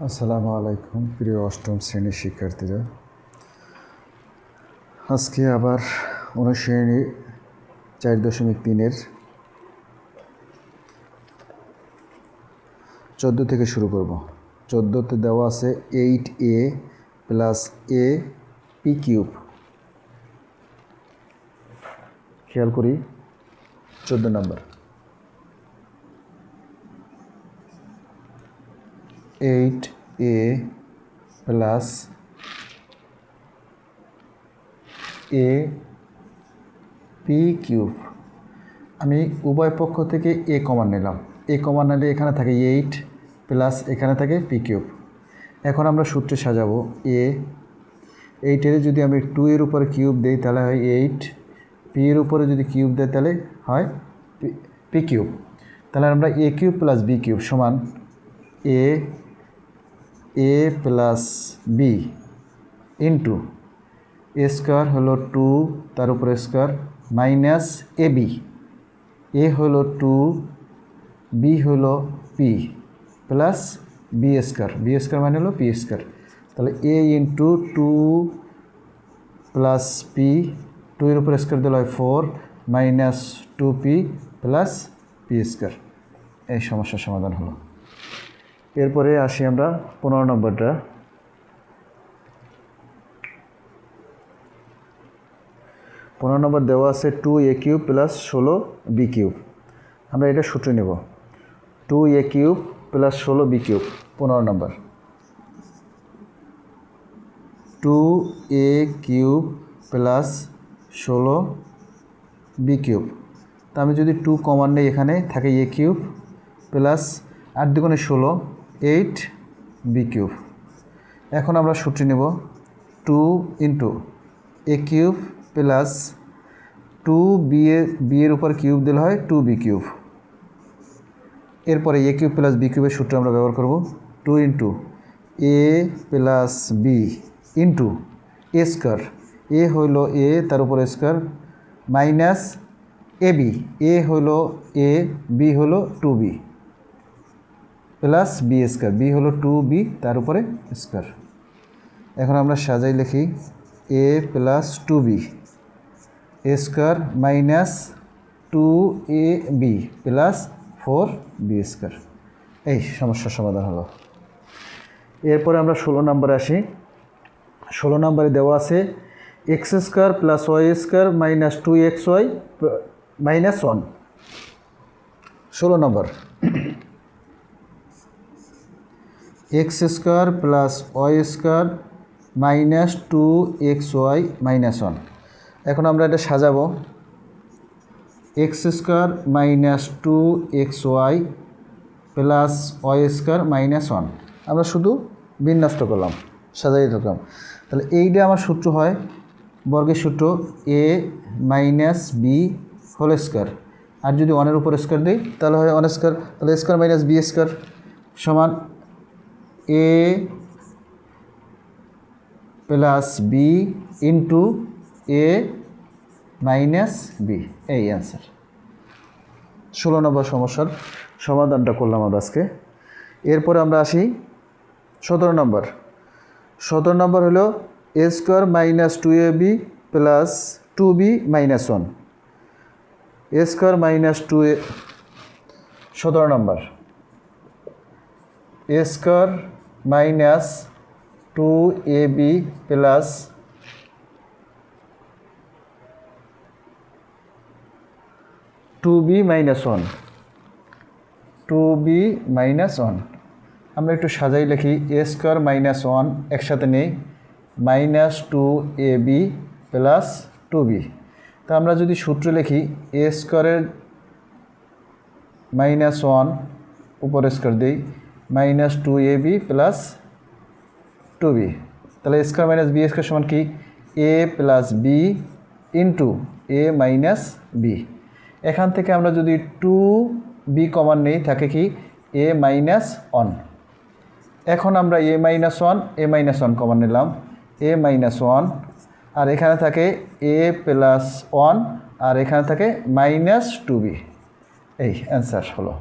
আসসালামু আলাইকুম প্রিয় অষ্টম শ্রেণীর শিক্ষার্থীরা। আজকে আবার অনুশীলনী 4.3-এর 14 থেকে শুরু করব। 14তে দেওয়া আছে 8a + a p³ খেয়াল করি 14 নম্বর 8a + a p³ আমি উভয় পক্ষ থেকে a কমন নিলাম। a কমন নিলে এখানে থাকে 8 প্লাস এখানে থাকে p³ এখন আমরা সূত্রে সাজাবো a8 এর যদি আমি 2 এর উপরে কিউব দেই তাহলে হয় 8, p এর উপরে যদি কিউব দেয় তাহলে হয় p³ তাহলে আমরা a³ + b³ সমান a + b into a square হলো 2 তার উপরে স্কয়ার মাইনাস ab, a হলো 2, b হলো p plus b square, b square মানে হলো p স্কয়ার। তাহলে a ইন্টু 2 প্লাস p, 2 এর উপরে স্কয়ার দিলে হয় 4 minus 2p plus p square. এই সমস্যার সমাধান হলো। এরপরে আসি আমরা 15 নম্বরটা। 15 নম্বর দেওয়া আছে 2a³ + 16b³ আমরা এটা সূত্র নেব 2a³ + 16b³ 15 নম্বর 2a³ + 16b³ তা আমি যদি 2 কমন নেই এখানে থাকে a³ প্লাস 8 দুগুণে 16 8b³ এখন আমরা সূত্র নেব 2 ইন্টু a³ প্লাস 2b এর উপর কিউব দিলে হয় 2b³। এরপরে a³ + b³ এর সূত্র আমরা ব্যবহার করব 2 into a + b into a square, a হইল a তার উপর স্কয়ার মাইনাস ab, a হলো a, b হলো 2b plus b square, b হলো 2b তার উপরে স্কয়ার। এখন আমরা সাজাই লিখি a + 2b a square minus 2ab plus 4b square. এই সমস্যার সমাধান হলো। এরপরে আমরা 16 নম্বরে আসি। 16 নম্বরে দেওয়া আছে x² + y² - 2xy - 1। 16 নম্বর x² + y² - 2xy - 1। এখন আমরা এটা সাজাবো x² - 2xy প্লাস y² - 1 আমরা শুধু বিন্যস্ত করলাম, সাজাই রাখলাম। তাহলে এইটা আমার সূত্র হয় বর্গের সূত্র a - b হোল স্কয়ার, আর যদি 1 এর উপর স্কয়ার দিই তাহলে হয় 1 স্কয়ার, তাহলে স্কয়ার মাইনাস b স্কয়ার সমান a plus b into a minus b। এই অ্যান্সার। 16 নম্বর সমস্যার সমাধানটা করলাম আমরা আজকে। এরপরে আমরা আসি 17 নম্বর। 17 নম্বর হলো a² - 2ab plus 2b - 1 a² - 2a। 17 নম্বর a² - 2ab plus 2b - 1 2b - 1 আমরা একটু সাজাই লিখি a² - 1 একসাথে নেই মাইনাস 2ab প্লাস 2b। তা আমরা যদি সূত্র লিখি a² - 1 উপর স্কয়ার দিই মাইনাস 2ab প্লাস 2b, তাহলে স্কয়ার মাইনাস b স্কয়ার সমান কি a plus b into a minus b। এখান থেকে আমরা যদি 2b কমন নেই থাকে কি a মাইনাস 1। এখন আমরা a মাইনাস 1 কমন নিলাম a মাইনাস 1 আর এখানে থাকে a প্লাস 1 আর এখানে থাকে মাইনাস 2b। এই অ্যান্সার হলো।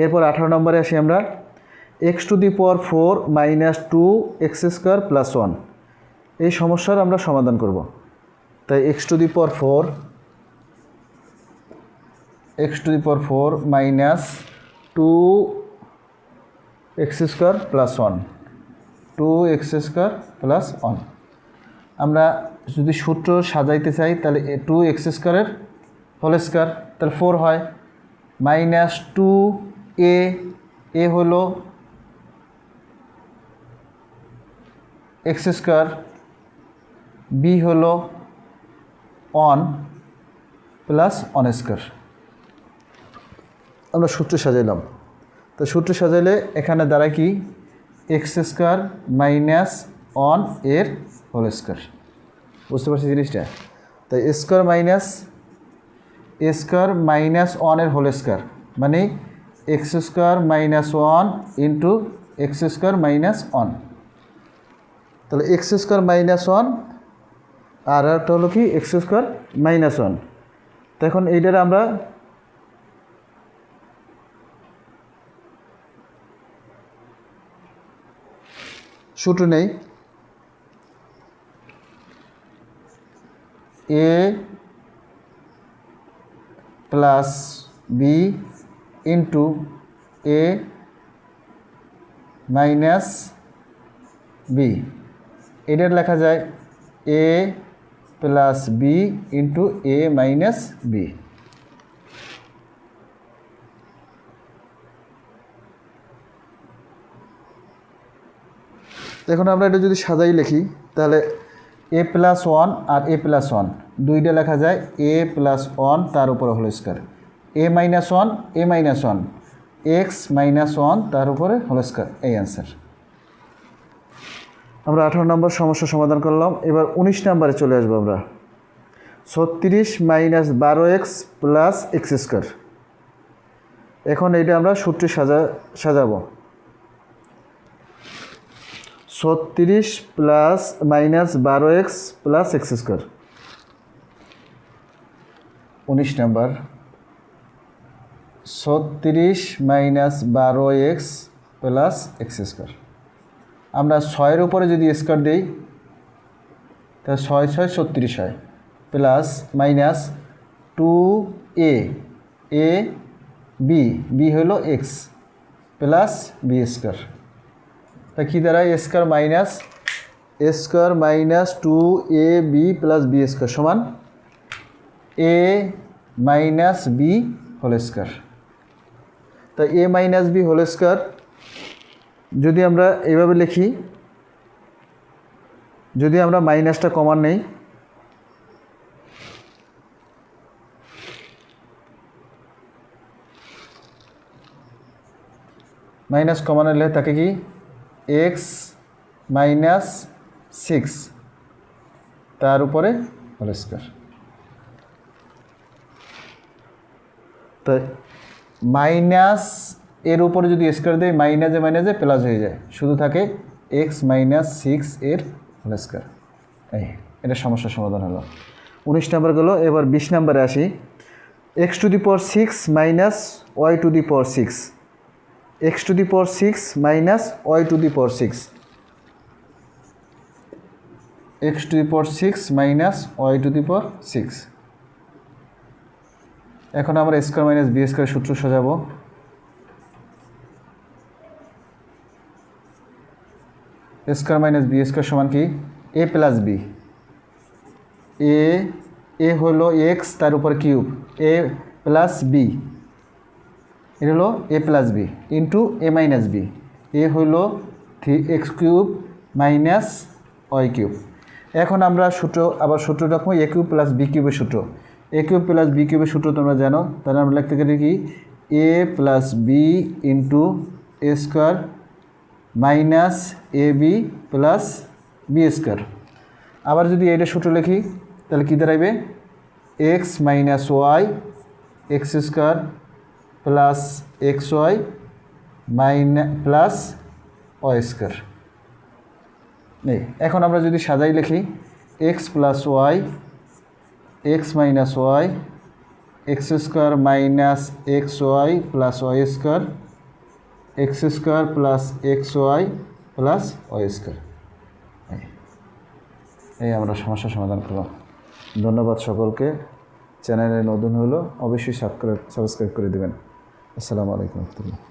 এরপর 18 নম্বরে আসি আমরা x to the power 4 minus 2 x square plus 1 এই সমস্যার আমরা সমাধান করব। তাই x to the power 4 minus 2 x square plus 1 2 x square plus 1 আমরা যদি সূত্র সাজাইতে চাই তাহলে 2 এক্স স্কোয়ারের হোল স্কোয়ার তাহলে 4 হয়, মাইনাস 2 এ হলো এক্স স্কোয়ার, বি হলো 1 প্লাস 1 স্কোয়ার। আমরা সূত্র সাজাইলাম, তো সূত্র সাজাইলে এখানে দাঁড়ায় কি এক্স স্কোয়ার মাইনাস 1 এর হোল স্কোয়ার। বুঝতে পারছি জিনিসটা? তাই স্কোয়ার মাইনাস 1 এর হোল স্কোয়ার মানে x square minus 1 into x square minus 1। তাহলে এক্স স্কোয়ার মাইনাস 1 আর একটা হলো কি এক্স স্কোয়ার মাইনাস 1। তো এখন এইটার আমরা সূত্র নেই, এ প্লাস বি ইন্টু এ মাইনাস বি, এটার লেখা যায় এ প্লাস বি ইন্টু এ মাইনাস বি। এখন আমরা এটা যদি সাজাই লিখি তাহলে এ প্লাস 1 আর এ প্লাস 1 দুইটা লেখা যায় এ প্লাস 1 তার উপরে হোল স্কোয়ার, এ মাইনাস 1 এ মাইনাস 1 এক্স মাইনাস 1 তার উপরে হোল স্কোয়ার, এই অ্যান্সার। আমরা 18 নম্বর সমস্যা সমাধান করলাম। এবার 19 নম্বরে চলে আসবো আমরা। 36 minus 12x plus x square. এখন এইটা আমরা সূত্রে সাজাবো। 36 plus minus 12x plus x square. 19 নম্বর 36 minus 12x plus x square. আমরা 6-এর উপরে যদি স্কোয়ার দিই তাহলে 6 6 36 হয়, প্লাস মাইনাস 2a বি হলো এক্স প্লাস বি স্কোয়ার। তা কী দ্বারা square minus 2ab plus b square সমান a minus b whole square. তা a minus b whole square যদি আমরা এইভাবে লিখি, যদি আমরা মাইনাসটা কমান নেই মাইনাস কমন নিলে তাকে কি এক্স মাইনাস 6 তার উপরে হোল স্কোয়ার। তো মাইনাস এর উপরে যদি স্কোয়ার দেয় মাইনাসে প্লাস হয়ে যায়, শুধু থাকে এক্স মাইনাস 6 এর হোল স্কোয়ার। এটা সমস্যার সমাধান হলো। 19 নম্বর গেল। এবার 20 নম্বরে আসি। X to the power 6 minus y to the power 6, x to the power 6 minus y to the power 6, x to the power 6 minus y to the power 6। এখন আমরা স্কোয়ার মাইনাস বি স্কোয়ার সূত্র সাজাবো। Square minus B square সমান কি a plus B, এ হলো x তার উপর cube এ plus B, এটা হলো এ প্লাস বি ইন্টু এ মাইনাস বি, এ হলো 3x cube minus Y cube. এখন আমরা সূত্র রাখবো এ কিউব প্লাস বি কিউবের সূত্র। এ কিউব প্লাস বি কিউবের সূত্র তোমরা জানো, তাহলে আমরা লিখতে পারি কি a plus b into a square minus a b plus b square. আবার যদি এইটা সূত্র লিখি তাহলে কী দাঁড়াইবে x minus y x square plus x y plus y square. এখন আমরা যদি সাজাই লিখি x plus y x minus y x square minus x y plus y square x square plus x y plus y square. এই আমরা সমস্যার সমাধান করলাম। ধন্যবাদ সকলকে। চ্যানেলে নতুন হলো অবশ্যই সাবস্ক্রাইব করে দেবেন। আসসালামু আলাইকুম রহমতুল্লাহ।